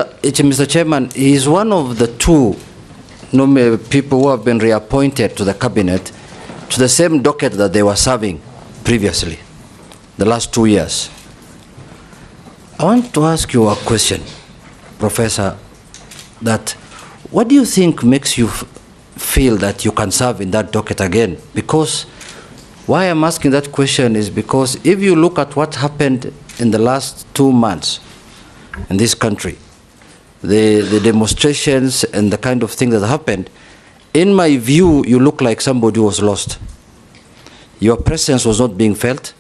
Mr. Chairman, he is one of the two people who have been reappointed to the cabinet to the same docket that they were serving previously, the last 2 years. I want to ask you a question, Professor, that what do you think makes you feel that you can serve in that docket again? Because why I'm asking that question is because if you look at what happened in the last 2 months in this country, the demonstrations and the kind of thing that happened, in my view, you look like somebody who was lost. Your presence was not being felt.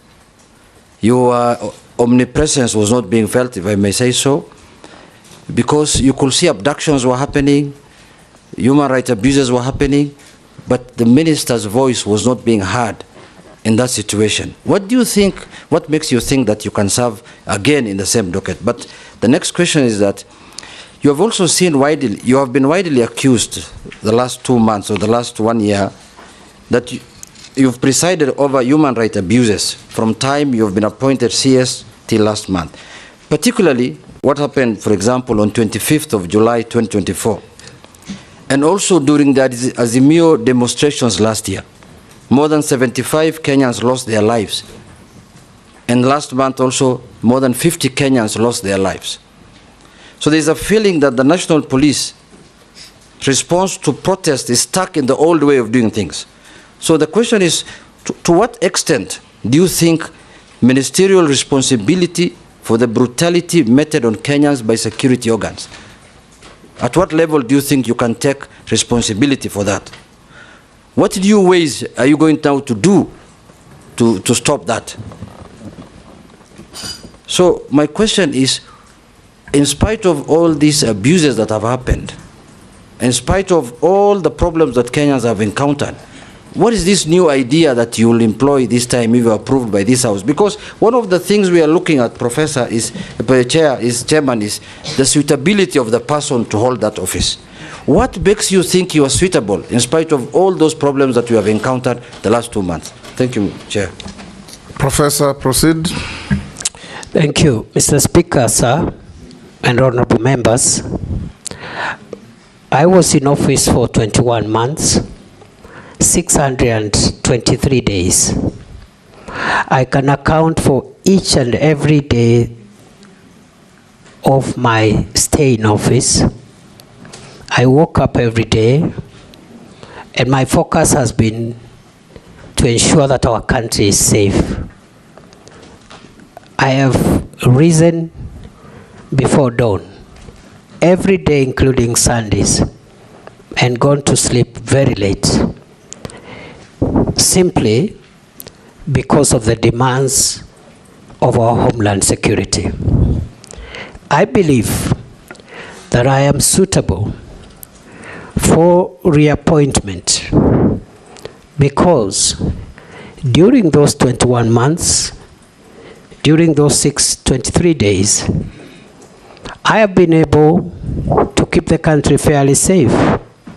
Your omnipresence was not being felt, if I may say so, because you could see abductions were happening, human rights abuses were happening, but the minister's voice was not being heard in that situation. What do you think, what makes you think that you can serve again in the same docket? But the next question is that you have also seen widely, you have been widely accused the last 2 months or the last 1 year that you've presided over human rights abuses from time you've been appointed CS till last month. Particularly what happened, for example, on 25th of July 2024, and also during the Azimio demonstrations last year. More than 75 Kenyans lost their lives. And last month also, more than 50 Kenyans lost their lives. So there's a feeling that the national police response to protest is stuck in the old way of doing things. So the question is, to what extent do you think ministerial responsibility for the brutality meted on Kenyans by security organs? At what level do you think you can take responsibility for that? What new ways are you going now to do to stop that? So my question is, in spite of all these abuses that have happened, in spite of all the problems that Kenyans have encountered, what is this new idea that you will employ this time if you are approved by this House? Because one of the things we are looking at, Professor, Chairman, is the suitability of the person to hold that office. What makes you think you are suitable in spite of all those problems that you have encountered the last 2 months? Thank you, Chair. Professor, proceed. Thank you, Mr. Speaker, sir, and honorable members. I was in office for 21 months, 623 days. I can account for each and every day of my stay in office. I woke up every day, and my focus has been to ensure that our country is safe. I have risen before dawn every day, including Sundays, and gone to sleep very late, simply because of the demands of our homeland security. I believe that I am suitable for reappointment because during those 21 months, during those 623 days, I have been able to keep the country fairly safe,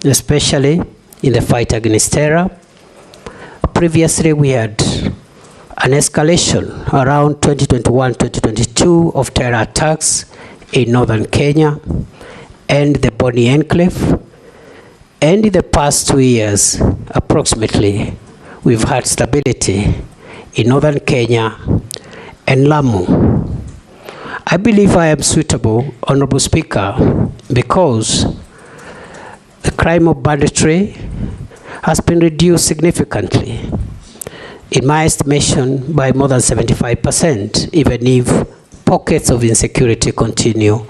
especially in the fight against terror. Previously, we had an escalation around 2021-2022 of terror attacks in northern Kenya and the Boni Enclave. And in the past 2 years, approximately, we've had stability in northern Kenya and Lamu. I believe I am suitable, Honorable Speaker, because the crime of banditry has been reduced significantly, in my estimation, by more than 75%, even if pockets of insecurity continue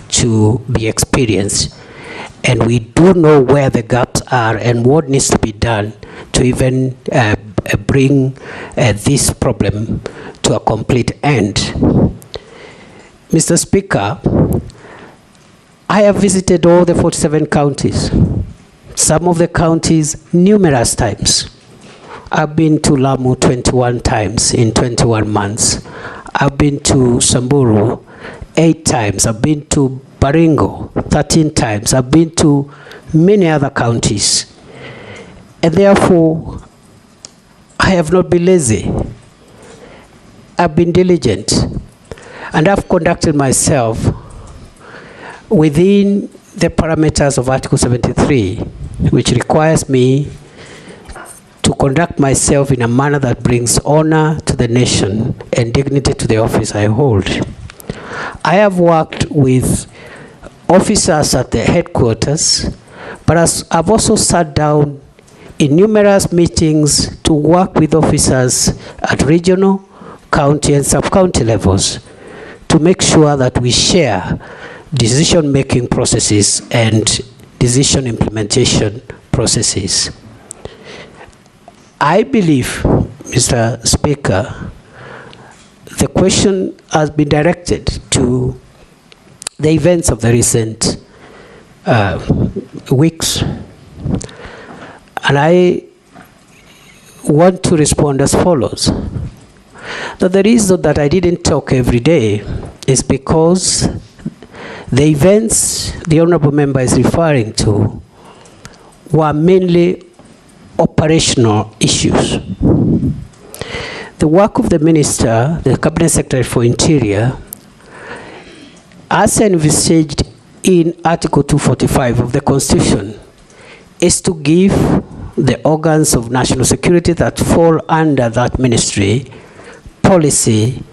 to be experienced. And we do know where the gaps are and what needs to be done to even bring this problem to a complete end. Mr. Speaker, I have visited all the 47 counties, some of the counties numerous times. I've been to Lamu 21 times in 21 months. I've been to Samburu 8 times. I've been to Baringo 13 times. I've been to many other counties. And therefore, I have not been lazy. I've been diligent. And I've conducted myself within the parameters of Article 73, which requires me to conduct myself in a manner that brings honor to the nation and dignity to the office I hold. I have worked with officers at the headquarters, but I've also sat down in numerous meetings to work with officers at regional, county, and sub-county levels to make sure that we share decision-making processes and decision implementation processes. I believe, Mr. Speaker, the question has been directed to the events of the recent weeks. And I want to respond as follows. That the reason that I didn't talk every day is because the events the Honorable Member is referring to were mainly operational issues. The work of the Minister, the Cabinet Secretary for Interior, as envisaged in Article 245 of the Constitution, is to give the organs of national security that fall under that ministry policy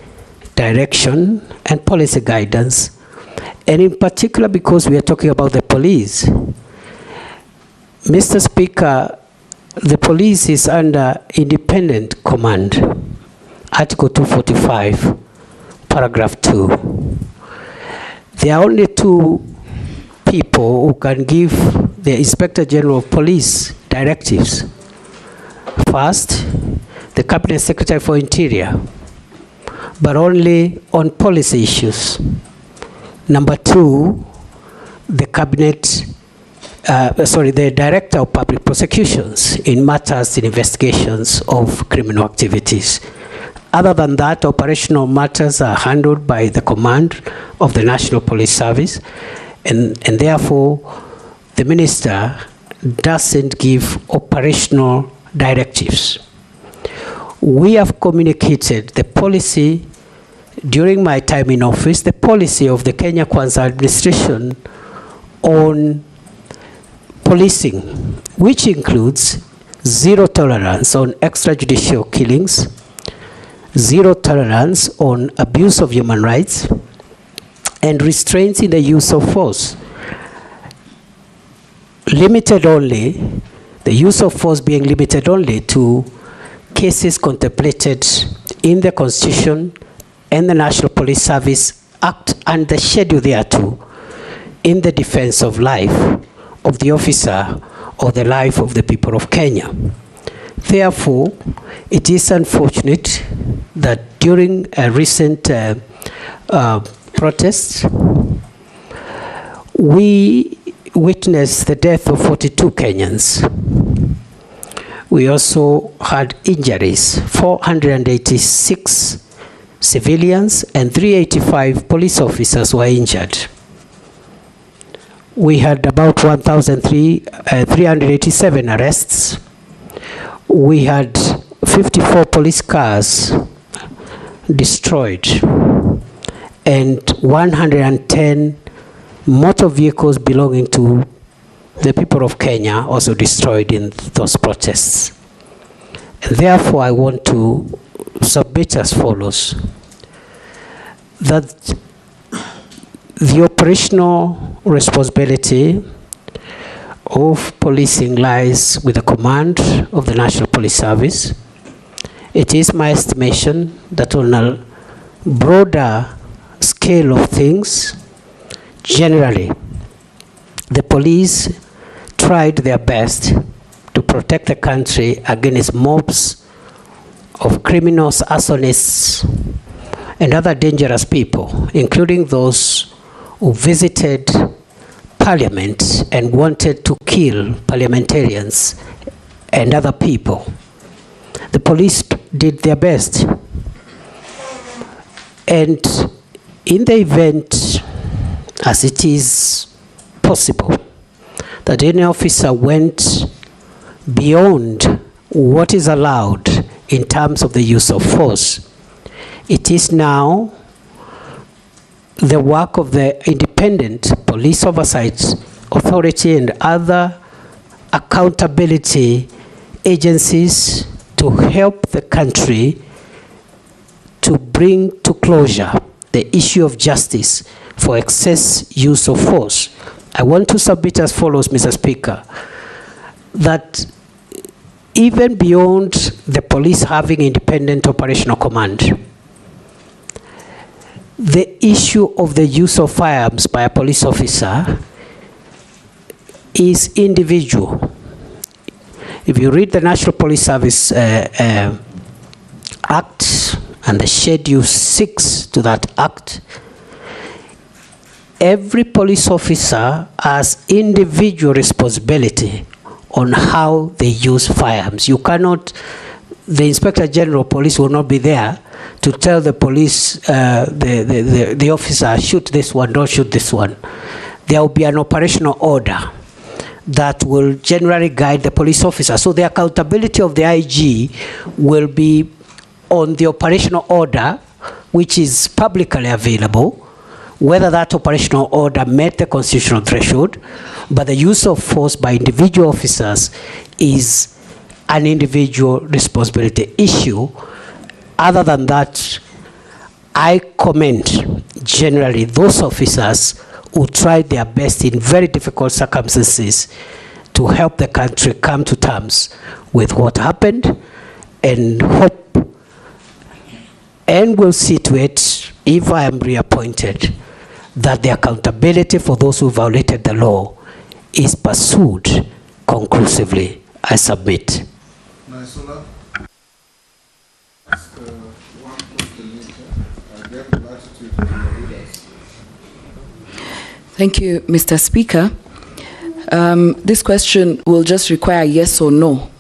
direction and policy guidance, and in particular because we are talking about the police. Mr. Speaker, the police is under independent command, Article 245, paragraph 2. There are only two people who can give the Inspector General of Police directives. First, the Cabinet Secretary for Interior, but only on policy issues. Number two, the the Director of Public Prosecutions in matters in investigations of criminal activities. Other than that, operational matters are handled by the command of the National Police Service, and therefore the Minister doesn't give operational directives. We have communicated the policy during my time in office, the policy of the Kenya Kwanza administration on policing, which includes zero tolerance on extrajudicial killings, zero tolerance on abuse of human rights, and restraints in the use of force. Limited only, the use of force being limited only to cases contemplated in the Constitution and the National Police Service Act and the schedule thereto in the defense of life of the officer or the life of the people of Kenya. Therefore, it is unfortunate that during a recent protest, we witnessed the death of 42 Kenyans. We also had injuries, 486 civilians and 385 police officers were injured. We had about 1,387 arrests. We had 54 police cars destroyed and 110 motor vehicles belonging to the people of Kenya also destroyed in those protests. And therefore, I want to submit as follows: that the operational responsibility of policing lies with the command of the National Police Service. It is my estimation that on a broader scale of things, generally, the police tried their best to protect the country against mobs of criminals, arsonists, and other dangerous people, including those who visited Parliament and wanted to kill parliamentarians and other people. The police did their best. And in the event, as it is possible, that any officer went beyond what is allowed in terms of the use of force, it is now the work of the independent police oversight authority and other accountability agencies to help the country to bring to closure the issue of justice for excess use of force. I want to submit as follows, Mr. Speaker, that even beyond the police having independent operational command, the issue of the use of firearms by a police officer is individual. If you read the National Police Service Act and the Schedule 6 to that Act, every police officer has individual responsibility on how they use firearms. You cannot, the Inspector General of Police will not be there to tell the police, the officer, shoot this one, don't shoot this one. There will be an operational order that will generally guide the police officer. So the accountability of the IG will be on the operational order, which is publicly available, whether that operational order met the constitutional threshold, but the use of force by individual officers is an individual responsibility issue. Other than that, I commend generally those officers who tried their best in very difficult circumstances to help the country come to terms with what happened, and hope and will see to it, if I am reappointed, that the accountability for those who violated the law is pursued conclusively. I submit. Thank you, Mr. Speaker. This question will just require yes or no.